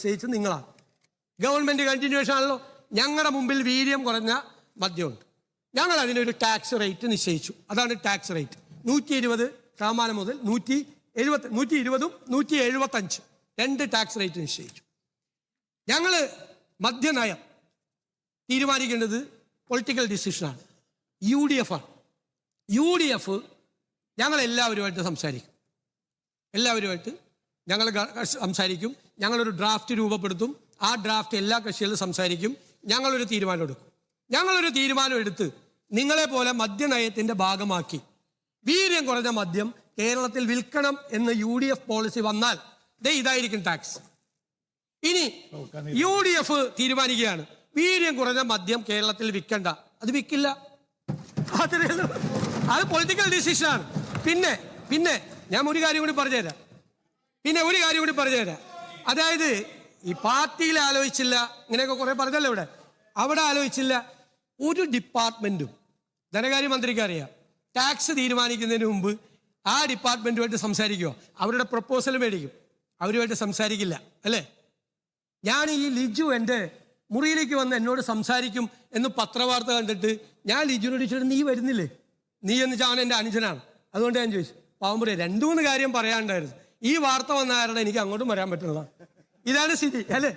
നിശ്ചയിച്ച് നിങ്ങളാണ്. Government continuation ആണല്ലോ. ഞങ്ങളുടെ മുമ്പിൽ വീര്യം കുറഞ്ഞ മദ്യമുണ്ട്. ഞങ്ങൾ അതിനൊരു ടാക്സ് റേറ്റ് നിശ്ചയിച്ചു. അതാണ് ടാക്സ് റേറ്റ്. 120 ശതമാനം മുതൽ 120ഉം 175 രണ്ട് ടാക്സ് റേറ്റ് നിശ്ചയിച്ചു. ഞങ്ങൾ മദ്യനയം തീരുമാനിക്കേണ്ടത് പൊളിറ്റിക്കൽ ഡിസിഷനാണ്. UDF ആണ്. UDF ഞങ്ങൾ എല്ലാവരുമായിട്ട് സംസാരിക്കും. ഞങ്ങളൊരു ഡ്രാഫ്റ്റ് രൂപപ്പെടുത്തും. ആ ഡ്രാഫ്റ്റ് എല്ലാ കക്ഷികളും സംസാരിക്കും. ഞങ്ങളൊരു തീരുമാനം എടുത്ത് നിങ്ങളെ പോലെ മദ്യനയത്തിൻ്റെ ഭാഗമാക്കി വീര്യം കുറഞ്ഞ മദ്യം കേരളത്തിൽ വിൽക്കണം എന്ന് UDF പോളിസി വന്നാൽ ഇതായിരിക്കും ടാക്സ്. ഇനി UDF തീരുമാനിക്കുകയാണ് വീര്യം കുറഞ്ഞ മദ്യം കേരളത്തിൽ വിൽക്കണ്ട, അത് വിൽക്കില്ല. അത് പൊളിറ്റിക്കൽ ഡിസിഷനാണ്. പിന്നെ ഞാൻ ഒരു കാര്യം കൂടി പറഞ്ഞുതരാം. അതായത് ഈ പാർട്ടിയിൽ ആലോചിച്ചില്ല, ഇങ്ങനെയൊക്കെ കുറെ പറഞ്ഞല്ലോ അവിടെ ആലോചിച്ചില്ല. ഒരു ഡിപ്പാർട്ട്മെന്റും ധനകാര്യമന്ത്രിക്ക് അറിയാം, ടാക്സ് തീരുമാനിക്കുന്നതിന് മുമ്പ് ആ ഡിപ്പാർട്ട്മെന്റുമായിട്ട് സംസാരിക്കുമോ? അവരുടെ പ്രപ്പോസൽ മേടിക്കും, അവരുമായിട്ട് സംസാരിക്കില്ല അല്ലേ? ഞാൻ ഈ ലിജു എൻ്റെ മുറിയിലേക്ക് വന്ന് എന്നോട് സംസാരിക്കും എന്ന് പത്രവാർത്ത കണ്ടിട്ട് ഞാൻ ലിജുവിനോട് ചോദിച്ചിട്ട് നീ വരുന്നില്ലേ? നീ എന്ന് വെച്ചാൽ അവൻ എൻ്റെ അനുജനാണ്. അതുകൊണ്ട് ഞാൻ ചോദിച്ചു. പാവം പറയാം 2-3 കാര്യം പറയാനുണ്ടായിരുന്നു. ഈ വാർത്ത വന്ന കാരണം എനിക്ക് അങ്ങോട്ടും വരാൻ പറ്റുന്നതാണ്. ഇതാണ് സ്ഥിതി അല്ലേ?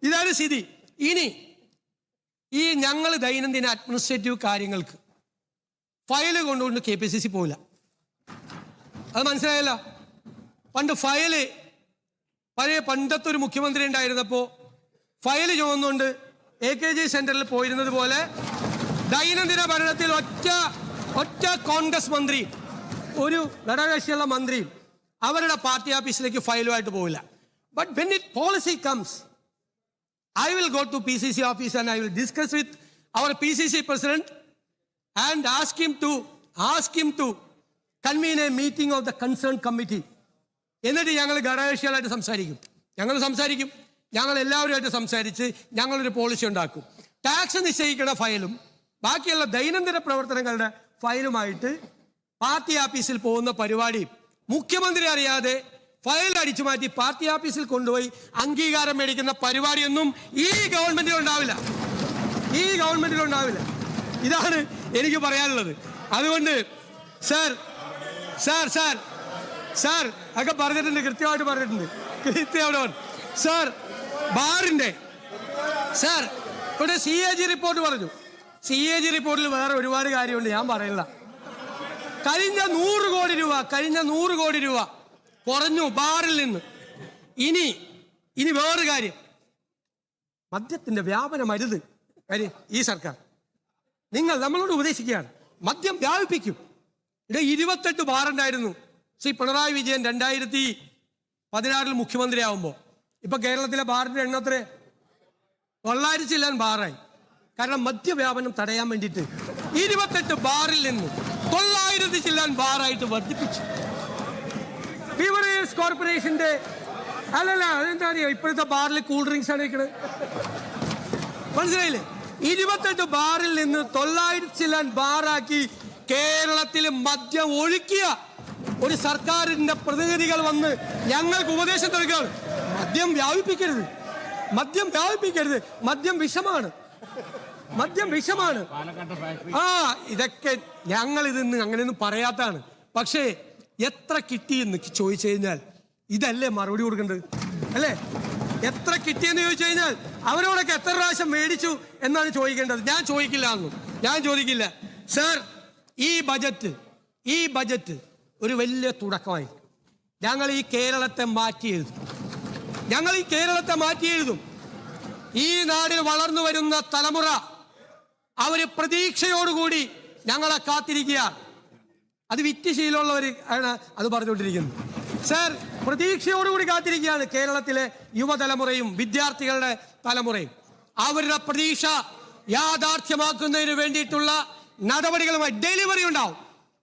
ഇതാണ് സ്ഥിതി. ഇനി ഈ ഞങ്ങൾ ദൈനംദിന അഡ്മിനിസ്ട്രേറ്റീവ് കാര്യങ്ങൾക്ക് ഫയല് കൊണ്ടുകൊണ്ട് KPCC പോവില്ല. അത് മനസ്സിലായല്ലോ. പണ്ടത്തെ ഒരു മുഖ്യമന്ത്രി ഉണ്ടായിരുന്നപ്പോൾ ഫയല് ചുമന്നുകൊണ്ട് AKG സെന്ററിൽ പോയിരുന്നത് പോലെ ദൈനംദിന ഭരണത്തിൽ ഒറ്റ കോൺഗ്രസ് മന്ത്രിയും ഒരു ഘടകകക്ഷിയുള്ള മന്ത്രിയും അവരുടെ പാർട്ടി ഓഫീസിലേക്ക് ഫയലുമായിട്ട് പോവില്ല. But when it policy comes, I will go to PCC office and I will discuss with our PCC president and ask him to convene a meeting of the concerned committee. എന്നിട്ട് ഞങ്ങൾ ഘടകകക്ഷികളായിട്ട് സംസാരിക്കും. ഞങ്ങൾ എല്ലാവരുമായിട്ട് സംസാരിച്ച് ഞങ്ങളൊരു policy ഉണ്ടാക്കും. Tax നിശ്ചയിക്കുന്ന ഫയലും ബാക്കിയുള്ള ദൈനംദിന പ്രവർത്തനങ്ങളുടെ ഫയലുമായിട്ട് പാർട്ടി ഓഫീസിൽ പോകുന്ന പരിപാടി മുഖ്യമന്ത്രി അറിയാതെ ഫയൽ അടിച്ചു മാറ്റി പാർട്ടി ഓഫീസിൽ കൊണ്ടുപോയി അംഗീകാരം മേടിക്കുന്ന പരിപാടിയൊന്നും ഈ ഗവൺമെന്റിലുണ്ടാവില്ല. ഇതാണ് എനിക്ക് പറയാനുള്ളത്. അതുകൊണ്ട് സാർ ഒക്കെ പറഞ്ഞിട്ടുണ്ട്, കൃത്യമായിട്ട് പറഞ്ഞിട്ടുണ്ട്. സാർ ബാറിന്റെ ഇവിടെ CAG റിപ്പോർട്ട് പറഞ്ഞു. CAG റിപ്പോർട്ടിൽ വേറെ ഒരുപാട് കാര്യമുണ്ട്, ഞാൻ പറയില്ല. കഴിഞ്ഞ 100 കോടി രൂപ കുറഞ്ഞു ബാറിൽ നിന്ന്. ഇനി വേറൊരു കാര്യം, മദ്യത്തിന്റെ വ്യാപനം അരുത്. കാര്യം ഈ സർക്കാർ നമ്മളോട് ഉപദേശിക്കുകയാണ്, മദ്യം വ്യാപിപ്പിക്കും. 28 ബാറുണ്ടായിരുന്നു ശ്രീ പിണറായി വിജയൻ 2016 മുഖ്യമന്ത്രിയാവുമ്പോൾ. ഇപ്പൊ കേരളത്തിലെ ബാറിന്റെ എണ്ണത്രേ 900 ചില്ലാൻ ബാറായി. കാരണം മദ്യവ്യാപനം തടയാൻ വേണ്ടിയിട്ട് 28 ബാറിൽ നിന്ന് 900 ചില്ലാൻ ബാറായിട്ട് വർദ്ധിപ്പിച്ചു. ബീവറേജസ് കോർപ്പറേഷന്റെ അതെന്താ അറിയാം, ഇപ്പോഴത്തെ ബാറിൽ കൂൾ ഡ്രിങ്ക്സ് ആണ് ഇരിക്കുന്നത്. മനസ്സിലായില്ലേ? 28 ബാറിൽ നിന്ന് 900 ചില്ലാൻ ബാറാക്കി കേരളത്തിൽ മദ്യം ഒഴുക്കിയ ഒരു സർക്കാരിന്റെ പ്രതിനിധികൾ വന്ന് ഞങ്ങൾക്ക് ഉപദേശം നൽകുകയാണ്. മദ്യം വ്യാപിപ്പിക്കരുത്. മദ്യം വിഷമാണ്. ഇതൊക്കെ ഞങ്ങൾ ഇതിന്ന് അങ്ങനെയൊന്നും പറയാത്തതാണ്. പക്ഷേ എത്ര കിട്ടിയെന്ന് ചോദിച്ചു കഴിഞ്ഞാൽ ഇതല്ലേ മറുപടി കൊടുക്കേണ്ടത് അല്ലേ? എത്ര കിട്ടിയെന്ന് ചോദിച്ചു കഴിഞ്ഞാൽ അവരോടൊക്കെ എത്ര പ്രാവശ്യം മേടിച്ചു എന്നാണ് ചോദിക്കേണ്ടത്. ഞാൻ ചോദിക്കില്ല. സാർ, ഈ ബജറ്റ് ഒരു വലിയ തുടക്കമായി. ഞങ്ങൾ ഈ കേരളത്തെ മാറ്റി എഴുതും. ഈ നാടിൽ വളർന്നു വരുന്ന തലമുറ അവര് പ്രതീക്ഷയോടുകൂടി ഞങ്ങളെ കാത്തിരിക്കുക. അത് വിറ്റുശീലമുള്ളവർ ആണ് അത് പറഞ്ഞുകൊണ്ടിരിക്കുന്നത്. സാർ, പ്രതീക്ഷയോടുകൂടി കാത്തിരിക്കുകയാണ് കേരളത്തിലെ യുവതലമുറയും വിദ്യാർത്ഥികളുടെ തലമുറയും. അവരുടെ പ്രതീക്ഷ യാഥാർത്ഥ്യമാക്കുന്നതിന് വേണ്ടിയിട്ടുള്ള നടപടികളുമായി ഡെലിവറി ഉണ്ടാവും.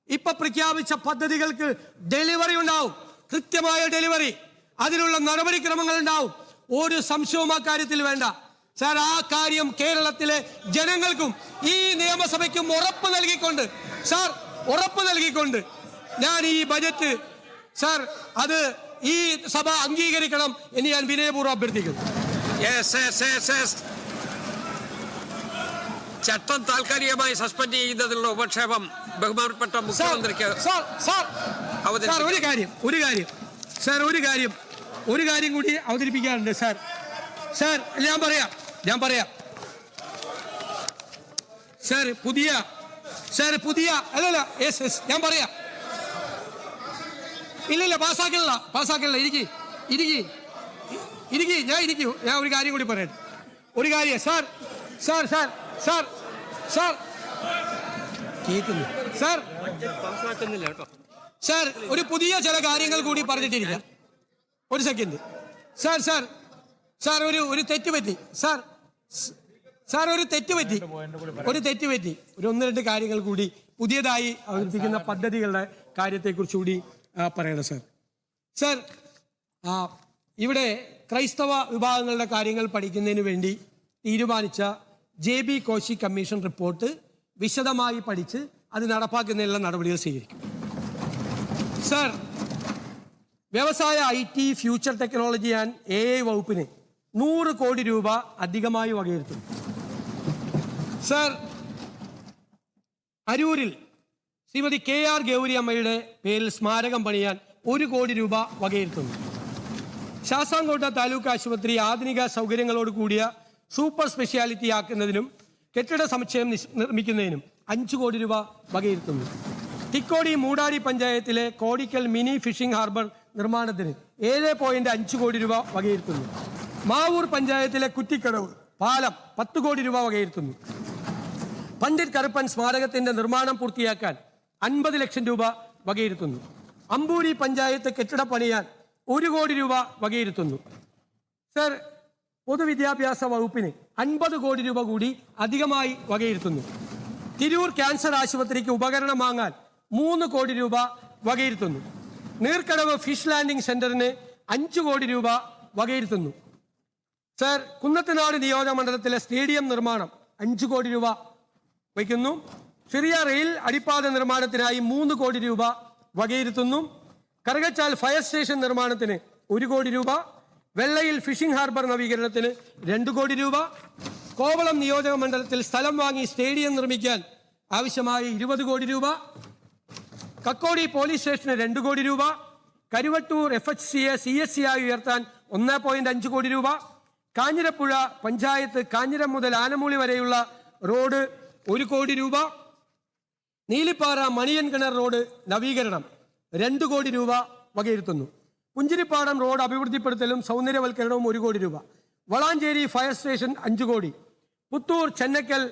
ഇപ്പൊ പ്രഖ്യാപിച്ച പദ്ധതികൾക്ക് ഡെലിവറി ഉണ്ടാവും, കൃത്യമായ ഡെലിവറി. അതിനുള്ള നടപടിക്രമങ്ങൾ ഉണ്ടാവും. ഒരു സംശയവും ആ കാര്യത്തിൽ വേണ്ട. സാർ, ആ കാര്യം കേരളത്തിലെ ജനങ്ങൾക്കും ഈ നിയമസഭയ്ക്കും ഉറപ്പ് നൽകിക്കൊണ്ട് ഞാൻ ഈ ബജറ്റ് സാർ അത് ഈ സഭ അംഗീകരിക്കണം എന്ന് ഞാൻ വിനയപൂർവ്വം അഭ്യർത്ഥിക്കുന്നു. ചട്ടം താൽക്കാലികമായി സസ്പെൻഡ് ചെയ്യുന്നതിനുള്ള ഉപക്ഷേപം ബഹുമാനപ്പെട്ട മുഖ്യമന്ത്രിക്ക് ഒരു കാര്യം കൂടി അവതരിപ്പിക്കാറുണ്ട് സാർ. ഞാൻ പറയാം സാർ. പുതിയ അല്ലല്ല ഞാൻ പറയാം. ഇല്ല പാസ്സാക്കല്ല. ഞാൻ ഒരു കാര്യം കൂടി പറയട്ടെ. ഒരു കാര്യം കേൾക്കുന്നു സാർ. ഒരു പുതിയ ചില കാര്യങ്ങൾ കൂടി പറഞ്ഞിട്ടിരിക്കാം. ഒരു സെക്കൻഡ് സാർ. ഒരു തെറ്റ് പറ്റി സാർ. ഒരു തെറ്റ് പറ്റി. ഒരു ഒന്ന് രണ്ട് കാര്യങ്ങൾ കൂടി പുതിയതായി അവതരിപ്പിക്കുന്ന പദ്ധതികളുടെ കാര്യത്തെക്കുറിച്ച് കൂടി പറയണം സാർ. ഇവിടെ ക്രൈസ്തവ വിഭാഗങ്ങളുടെ കാര്യങ്ങൾ പഠിക്കുന്നതിന് വേണ്ടി തീരുമാനിച്ച JB കോശി കമ്മീഷൻ റിപ്പോർട്ട് വിശദമായി പഠിച്ച് അത് നടപ്പാക്കുന്നതിനുള്ള നടപടികൾ സ്വീകരിക്കും സാർ. വ്യവസായ IT, future technology and AI വകുപ്പിന് 100 കോടി രൂപ അധികമായി വകയിരുത്തും സാർ. അരൂരിൽ ശ്രീമതി KR ഗൗരി അമ്മയുടെ പേരിൽ സ്മാരകം പണിയാൻ 1 കോടി രൂപ വകയിരുത്തുന്നു. ശാസ്താംകോട്ട താലൂക്ക് ആശുപത്രി ആധുനിക സൗകര്യങ്ങളോട് കൂടിയ സൂപ്പർ സ്പെഷ്യാലിറ്റി ആക്കുന്നതിനും കെട്ടിട സമുച്ചയം നിർമ്മിക്കുന്നതിനും 5 കോടി രൂപ വകയിരുത്തുന്നു. തിക്കോടി മൂടാടി പഞ്ചായത്തിലെ കോടിക്കൽ മിനി ഫിഷിംഗ് ഹാർബർ നിർമ്മാണത്തിന് 7.5 കോടി രൂപ വകയിരുത്തുന്നു. മാവൂർ പഞ്ചായത്തിലെ കുറ്റിക്കടവ് പാലം 10 കോടി രൂപ വകയിരുത്തുന്നു. പണ്ഡിറ്റ് കറുപ്പൻ സ്മാരകത്തിന്റെ നിർമ്മാണം പൂർത്തിയാക്കാൻ 50 ലക്ഷം രൂപ വകയിരുത്തുന്നു. അമ്പൂരി പഞ്ചായത്ത് കെട്ടിട പണിയാൻ 1 കോടി രൂപ വകയിരുത്തുന്നു സർ. പൊതുവിദ്യാഭ്യാസ വകുപ്പിന് 50 കോടി രൂപ കൂടി അധികമായി വകയിരുത്തുന്നു. തിരൂർ ക്യാൻസർ ആശുപത്രിക്ക് ഉപകരണം വാങ്ങാൻ 3 കോടി രൂപ വകയിരുത്തുന്നു. നീർക്കടവ് ഫിഷ് ലാൻഡിംഗ് സെന്ററിന് 5 കോടി രൂപ വകയിരുത്തുന്നു സർ. കുന്നത്തനാട് നിയോജകമണ്ഡലത്തിലെ സ്റ്റേഡിയം നിർമ്മാണം 5 കോടി രൂപ വയ്ക്കുന്നു. ചെറിയ റെയിൽ അടിപ്പാത നിർമ്മാണത്തിനായി 3 കോടി രൂപ വകയിരുത്തുന്നു. കറുകച്ചാൽ ഫയർ സ്റ്റേഷൻ നിർമ്മാണത്തിന് 1 കോടി രൂപ. വെള്ളയിൽ ഫിഷിംഗ് ഹാർബർ നവീകരണത്തിന് 2 കോടി രൂപ. കോവളം നിയോജക മണ്ഡലത്തിൽ സ്ഥലം വാങ്ങി സ്റ്റേഡിയം നിർമ്മിക്കാൻ ആവശ്യമായ 20 കോടി രൂപ. കക്കോടി പോലീസ് സ്റ്റേഷന് 2 കോടി രൂപ. കരുവട്ടൂർ FHCയെ CSC ആയി ഉയർത്താൻ 1.5 കോടി രൂപ. കാഞ്ഞിരപ്പുഴ പഞ്ചായത്ത് കാഞ്ഞിരം മുതൽ ആനമൂളി വരെയുള്ള റോഡ് 1 കോടി രൂപ. നീലിപ്പാറ മണിയൻകിണർ റോഡ് നവീകരണം 2 കോടി രൂപ വകയിരുത്തുന്നു. പുഞ്ചിരിപ്പാടം റോഡ് അഭിവൃദ്ധിപ്പെടുത്തലും സൗന്ദര്യവൽക്കരണവും 1 കോടി രൂപ. വളാഞ്ചേരി ഫയർ സ്റ്റേഷൻ 5 കോടി. പുത്തൂർ ചെന്നക്കൽ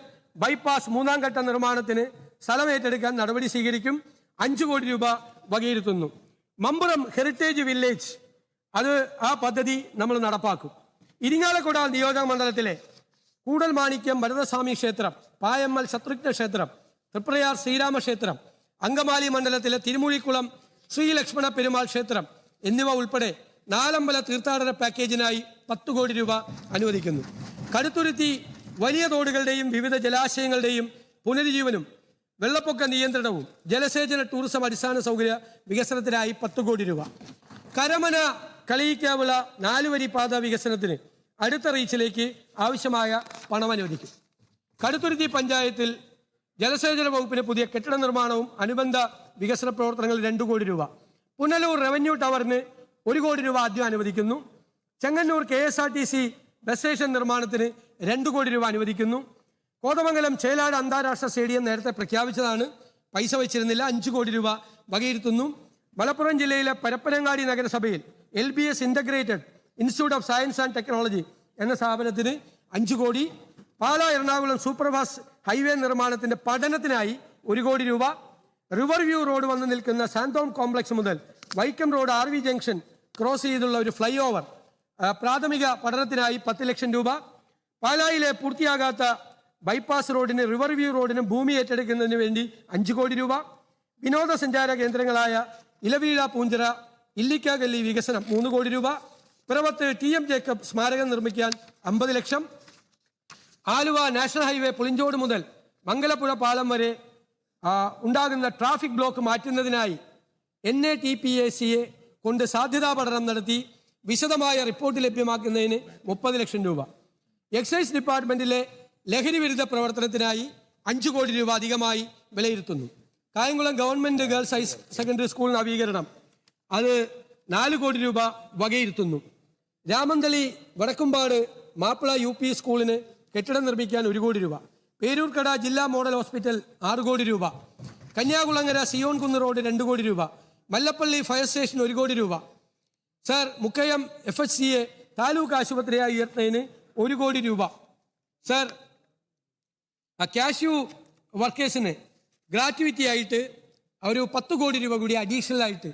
ബൈപ്പാസ് 3ാം ഘട്ട നിർമ്മാണത്തിന് സ്ഥലം ഏറ്റെടുക്കാൻ നടപടി സ്വീകരിക്കും. 5 കോടി രൂപ വകയിരുത്തുന്നു. മമ്പുറം ഹെറിറ്റേജ് വില്ലേജ് ആ പദ്ധതി നമ്മൾ നടപ്പാക്കും. ഇരിങ്ങാലക്കുട നിയോജക മണ്ഡലത്തിലെ കൂടൽമാണിക്യം ഭരതസ്വാമി ക്ഷേത്രം, പായമ്മൽ ശത്രുഘ്ന ക്ഷേത്രം, തൃപ്രയാർ ശ്രീരാമ ക്ഷേത്രം, അങ്കമാലി മണ്ഡലത്തിലെ തിരുമുഴിക്കുളം ശ്രീലക്ഷ്മണ പെരുമാൾ ക്ഷേത്രം എന്നിവ ഉൾപ്പെടെ 4 അമ്പല തീർത്ഥാടന പാക്കേജിനായി 10 കോടി രൂപ അനുവദിക്കുന്നു. കടുത്തുരുത്തി വലിയ തോടുകളുടെയും വിവിധ ജലാശയങ്ങളുടെയും പുനരുജ്ജീവനും വെള്ളപ്പൊക്ക നിയന്ത്രണവും ജലസേചന ടൂറിസം അടിസ്ഥാന സൗകര്യ വികസനത്തിനായി 10 കോടി രൂപ. കരമന കളിയിക്കാവിള 4 വരി പാത വികസനത്തിന് അടുത്ത റീച്ചിലേക്ക് ആവശ്യമായ പണം അനുവദിക്കും. കടുത്തുരുത്തി പഞ്ചായത്തിൽ ജലസേചന വകുപ്പിന് പുതിയ കെട്ടിട നിർമ്മാണവും അനുബന്ധ വികസന പ്രവർത്തനങ്ങൾ 2 കോടി രൂപ. പുനലൂർ റവന്യൂ ടവറിന് 1 കോടി രൂപ ആദ്യം അനുവദിക്കുന്നു. ചെങ്ങന്നൂർ KSRTC ബസ് സ്റ്റേഷൻ നിർമ്മാണത്തിന് 2 കോടി രൂപ അനുവദിക്കുന്നു. കോതമംഗലം ചേലാട് അന്താരാഷ്ട്ര സ്റ്റേഡിയം നേരത്തെ പ്രഖ്യാപിച്ചതാണ്, പൈസ വെച്ചിരുന്നില്ല, 5 കോടി രൂപ വകയിരുത്തുന്നു. മലപ്പുറം ജില്ലയിലെ പരപ്പനങ്ങാടി നഗരസഭയിൽ LBS integrated institute of science and technology എന്ന സ്ഥാപനത്തിന് 5 കോടി. പാലാ എറണാകുളം സൂപ്പർഫാസ്റ്റ് ഹൈവേ നിർമ്മാണത്തിന്റെ പഠനത്തിനായി 1 കോടി രൂപ. റിവർ വ്യൂ റോഡ് വന്നു നിൽക്കുന്ന സാന്തോം കോംപ്ലക്സ് മുതൽ Vaikom road RV junction cross ചെയ്തുള്ള ഒരു ഫ്ലൈ ഓവർ പ്രാഥമിക പഠനത്തിനായി 10 ലക്ഷം രൂപ. പാലായിലെ പൂർത്തിയാകാത്ത ബൈപ്പാസ് റോഡിന് റിവർ വ്യൂ റോഡിന് ഭൂമി ഏറ്റെടുക്കുന്നതിന് വേണ്ടി 5 കോടി രൂപ. വിനോദസഞ്ചാര കേന്ദ്രങ്ങളായ ഇലവീഴ പൂഞ്ചിറ ഇല്ലിക്കാഗല്ലി വികസനം 3 കോടി രൂപ. പിറവത്ത് TM ജേക്കബ് സ്മാരകം നിർമ്മിക്കാൻ 50 ലക്ഷം. ആലുവ നാഷണൽ ഹൈവേ പുളിഞ്ചോട് മുതൽ മംഗലപ്പുഴ പാലം വരെ ഉണ്ടാകുന്ന ട്രാഫിക് ബ്ലോക്ക് മാറ്റുന്നതിനായി NATPACയെ കൊണ്ട് സാധ്യതാ പഠനം നടത്തി വിശദമായ റിപ്പോർട്ട് ലഭ്യമാക്കുന്നതിന് 30 ലക്ഷം രൂപ. എക്സൈസ് ഡിപ്പാർട്ട്മെന്റിലെ ലഹരി വിരുദ്ധ പ്രവർത്തനത്തിനായി 5 കോടി രൂപ അധികമായി വിലയിരുത്തുന്നു. Kayamkulam government girls higher secondary school നവീകരണം അത് 4 കോടി രൂപ വകയിരുത്തുന്നു. രാമന്തളി വടക്കുംപാട് മാപ്പിള UP സ്കൂളിന് കെട്ടിടം നിർമ്മിക്കാൻ 1 കോടി രൂപ. പേരൂർക്കട ജില്ലാ മോഡൽ ഹോസ്പിറ്റൽ 6 കോടി രൂപ. കന്യാകുളങ്ങര സിയോൺ കുന്ന് റോഡ് 2 കോടി രൂപ. മല്ലപ്പള്ളി ഫയർ സ്റ്റേഷൻ 1 കോടി രൂപ. സർ, മുക്കയം FHCA താലൂക്ക് ആശുപത്രിയായി ഉയർത്തുന്നതിന് 1 കോടി രൂപ. സർ, കാഷ്യൂ വർക്കേഴ്സിന് ഗ്രാറ്റുവിറ്റി ആയിട്ട് ഒരു 10 കോടി രൂപ കൂടി അഡീഷണൽ ആയിട്ട്